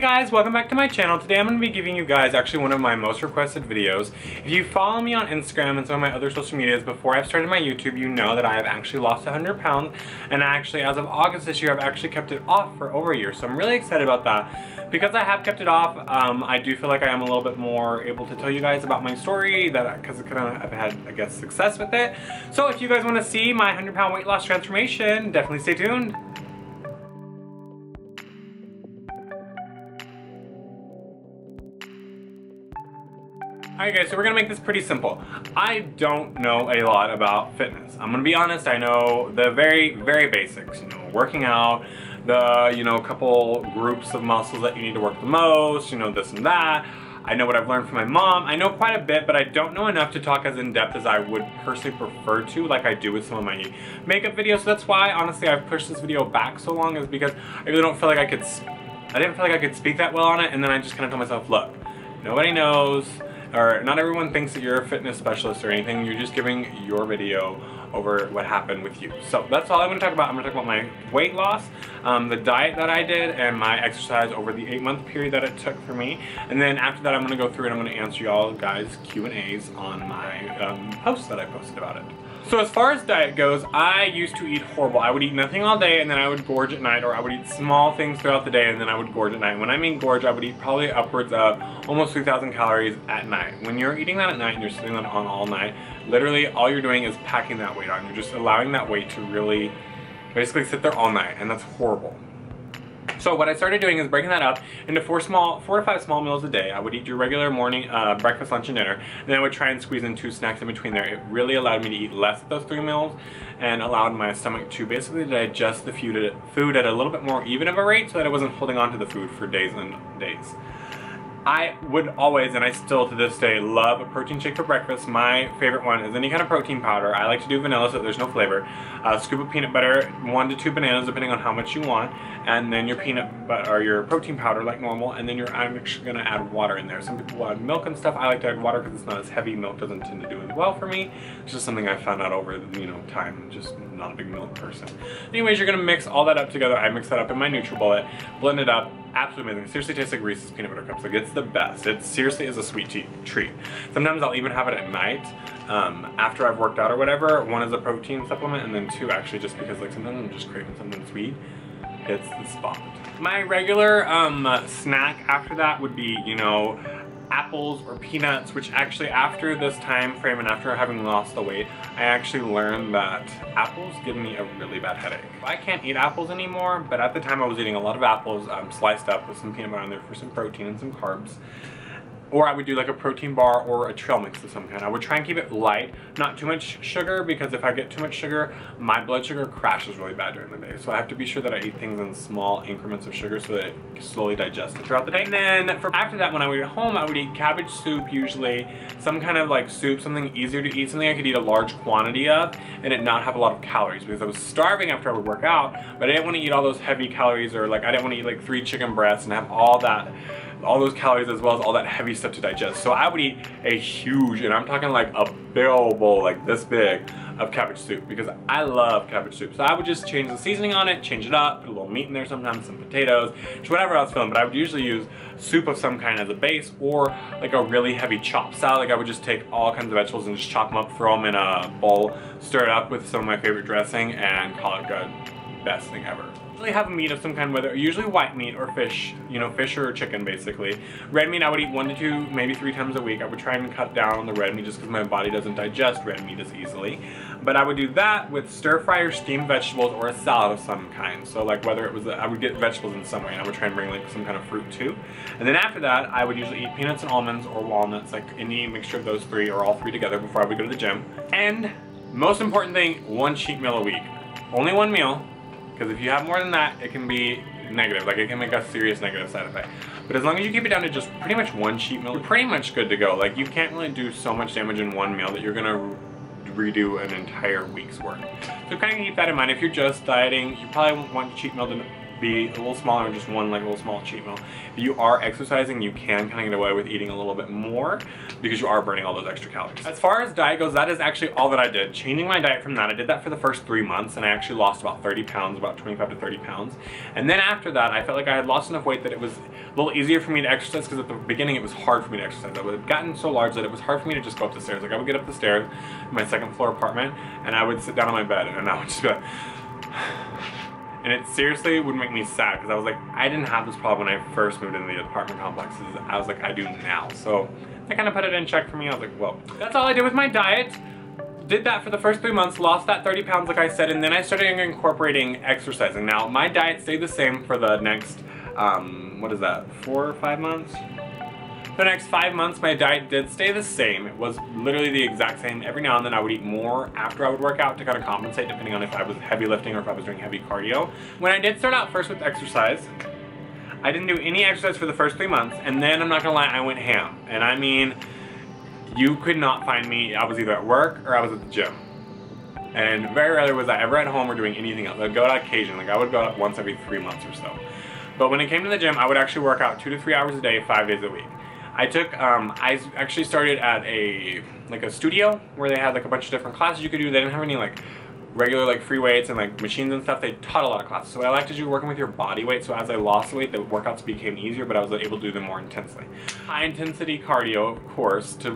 guys, welcome back to my channel. Today I'm going to be giving you guys actually one of my most requested videos. If you follow me on Instagram and some of my other social medias before I've started my YouTube, you know that I have actually lost 100 pounds, and actually as of August this year I've actually kept it off for over a year, so I'm really excited about that. Because I have kept it off, I do feel like I am a little bit more able to tell you guys about my story, because I've had, I guess, success with it. So if you guys want to see my 100-pound weight loss transformation, definitely stay tuned. Alright guys, so we're gonna make this pretty simple. I don't know a lot about fitness. I'm gonna be honest, I know the very, very basics. You know, working out, the, couple groups of muscles that you need to work the most, this and that. I know what I've learned from my mom. I know quite a bit, but I don't know enough to talk as in-depth as I would personally prefer to, like I do with some of my makeup videos. So that's why, honestly, I've pushed this video back so long, is because I really don't feel like I didn't feel like I could speak that well on it, and then I just kind of told myself, look, nobody knows, or not everyone thinks that you're a fitness specialist or anything. You're just giving your video over what happened with you. So that's all I'm going to talk about. I'm going to talk about my weight loss, the diet that I did, and my exercise over the 8-month period that it took for me. And then after that, I'm going to go through and I'm going to answer y'all guys Q&As on my posts that I posted about it. So as far as diet goes, I used to eat horrible. I would eat nothing all day and then I would gorge at night, or I would eat small things throughout the day and then I would gorge at night. When I mean gorge, I would eat probably upwards of almost 3,000 calories at night. When you're eating that at night and you're sitting that on all night, literally all you're doing is packing that weight on. You're just allowing that weight to really basically sit there all night, and that's horrible. So what I started doing is breaking that up into 4 to 5 small meals a day. I would eat your regular morning breakfast, lunch, and dinner, and then I would try and squeeze in 2 snacks in between there. It really allowed me to eat less of those 3 meals and allowed my stomach to basically digest the food at a little bit more even of a rate, so that I wasn't holding on to the food for days and days. I would always, and I still to this day, love a protein shake for breakfast. My favorite one is any kind of protein powder. I like to do vanilla so there's no flavor. Scoop of peanut butter, 1 to 2 bananas depending on how much you want, and then your peanut butter or your protein powder like normal, and then I'm actually gonna add water in there. Some people add milk and stuff. I like to add water because it's not as heavy. Milk doesn't tend to do as well for me. It's just something I found out over time. I'm just not a big milk person. Anyways, you're gonna mix all that up together. I mix that up in my NutriBullet, blend it up. Absolutely amazing. Seriously tastes like Reese's peanut butter cups. Like, it's the best. It seriously is a sweet treat. Sometimes I'll even have it at night after I've worked out or whatever. 1 is a protein supplement, and then 2 actually just because like sometimes I'm just craving something sweet. It's the spot. My regular snack after that would be, apples or peanuts, which actually after this time frame and after having lost the weight, I actually learned that apples give me a really bad headache. I can't eat apples anymore, but at the time I was eating a lot of apples sliced up with some peanut butter on there for some protein and some carbs. Or I would do like a protein bar or a trail mix of some kind. I would try and keep it light, not too much sugar, because if I get too much sugar, my blood sugar crashes really bad during the day. So I have to be sure that I eat things in small increments of sugar so that it slowly digests throughout the day. And then after that, when I would get home, I would eat cabbage soup usually, some kind of like soup, something easier to eat, something I could eat a large quantity of and it not have a lot of calories, because I was starving after I would work out, but I didn't want to eat all those heavy calories, or like I didn't want to eat like 3 chicken breasts and have all those calories as well as all that heavy stuff to digest. So I would eat a huge, and I'm talking like a big old bowl like this big of cabbage soup, because I love cabbage soup. So I would just change the seasoning on it, change it up, put a little meat in there sometimes, some potatoes, just whatever I was feeling. But I would usually use soup of some kind as a base, or like a really heavy chopped salad. Like I would just take all kinds of vegetables and just chop them up, throw them in a bowl, stir it up with some of my favorite dressing, and call it good. Best thing ever. Usually have a meat of some kind, whether usually white meat or fish, fish or chicken basically. Red meat I would eat 1 to 2, maybe 3 times a week. I would try and cut down on the red meat just because my body doesn't digest red meat as easily. But I would do that with stir fry or steamed vegetables or a salad of some kind. So like whether it was, I would get vegetables in some way, and I would try and bring like some kind of fruit too. And then after that, I would usually eat peanuts and almonds or walnuts, like any mixture of those 3 or all 3 together before I would go to the gym. And most important thing, 1 cheat meal a week. Only 1 meal. Because if you have more than that, it can be negative. Like it can make a serious negative side effect. But as long as you keep it down to just pretty much 1 cheat meal, you're pretty much good to go. Like you can't really do so much damage in 1 meal that you're gonna redo an entire week's work. So kind of keep that in mind. If you're just dieting, you probably won't want your cheat meal to be a little smaller and just one like little small cheat meal. If you are exercising, you can kind of get away with eating a little bit more because you are burning all those extra calories. As far as diet goes, that is actually all that I did. Changing my diet from that, I did that for the first 3 months and I actually lost about 30 pounds, about 25 to 30 pounds. And then after that, I felt like I had lost enough weight that it was a little easier for me to exercise, because at the beginning it was hard for me to exercise. I would have gotten so large that it was hard for me to just go up the stairs. Like I would get up the stairs in my second floor apartment and I would sit down on my bed and I would just be like, and it seriously would make me sad, because I was like, I didn't have this problem when I first moved into the apartment complexes. I was like, I do now. So I kind of put it in check for me. I was like, well, that's all I did with my diet. Did that for the first 3 months, lost that 30 pounds like I said, and then I started incorporating exercising. Now my diet stayed the same for the next, what is that, 4 or 5 months? For the next 5 months, my diet did stay the same. It was literally the exact same. Every now and then I would eat more after I would work out to kind of compensate, depending on if I was heavy lifting or if I was doing heavy cardio. When I did start out first with exercise, I didn't do any exercise for the first 3 months, and then I'm not gonna lie, I went ham. And I mean, you could not find me. I was either at work or I was at the gym. And very rarely was I ever at home or doing anything else. I'd go out occasionally. Like I would go out once every 3 months or so. But when it came to the gym, I would actually work out 2 to 3 hours a day, 5 days a week. I actually started at a studio where they had like a bunch of different classes you could do. They didn't have any like regular like free weights and like machines and stuff. They taught a lot of classes. So what I like to do, working with your body weight. So as I lost weight, the workouts became easier, but I was able to do them more intensely. High intensity cardio, of course, to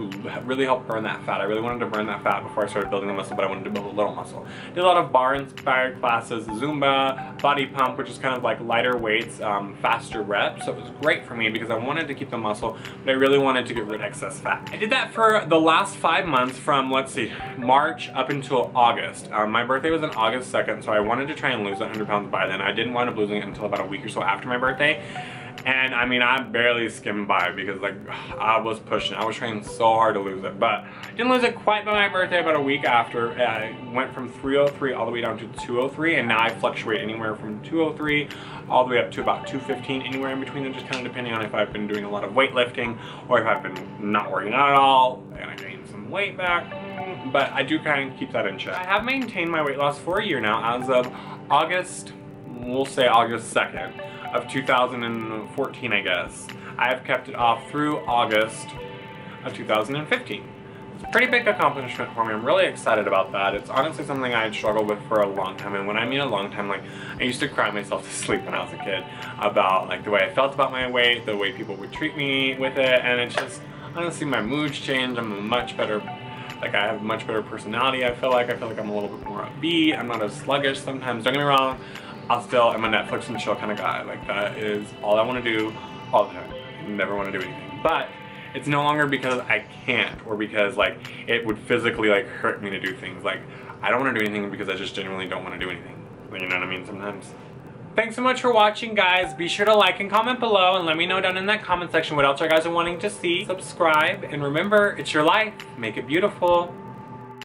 really help burn that fat. I really wanted to burn that fat before I started building the muscle, but I wanted to build a little muscle. Did a lot of bar inspired classes, Zumba, body pump, which is kind of like lighter weights, faster reps. So it was great for me because I wanted to keep the muscle, but I really wanted to get rid of excess fat. I did that for the last 5 months from, let's see, March up until August. My birthday was on August 2nd, so I wanted to try and lose 100 pounds by then. I didn't wind up losing it until about a week or so after my birthday. And I mean, I barely skimmed by because like I was pushing. I was trying so hard to lose it, but I didn't lose it quite by my birthday. About a week after, I went from 303 all the way down to 203, and now I fluctuate anywhere from 203 all the way up to about 215, anywhere in between them, just kind of depending on if I've been doing a lot of weightlifting or if I've been not working out at all and I gained some weight back. But I do kind of keep that in check. I have maintained my weight loss for a year now. As of August, we'll say August 2nd of 2014, I guess. I have kept it off through August of 2015. It's a pretty big accomplishment for me. I'm really excited about that. It's honestly something I had struggled with for a long time, and when I mean a long time, like I used to cry myself to sleep when I was a kid about like the way I felt about my weight, the way people would treat me with it, and it's just honestly my mood's changed. I'm a much better, like I have a much better personality. I feel like I'm a little bit more upbeat. I'm not as sluggish sometimes. Don't get me wrong. I'm a Netflix and chill kind of guy. Like that is all I want to do all the time. I never want to do anything. But it's no longer because I can't or because like it would physically like hurt me to do things. Like I don't want to do anything because I just genuinely don't want to do anything. You know what I mean? Sometimes. Thanks so much for watching, guys. Be sure to like and comment below and let me know down in that comment section what else you guys are wanting to see. Subscribe, and remember, it's your life. Make it beautiful.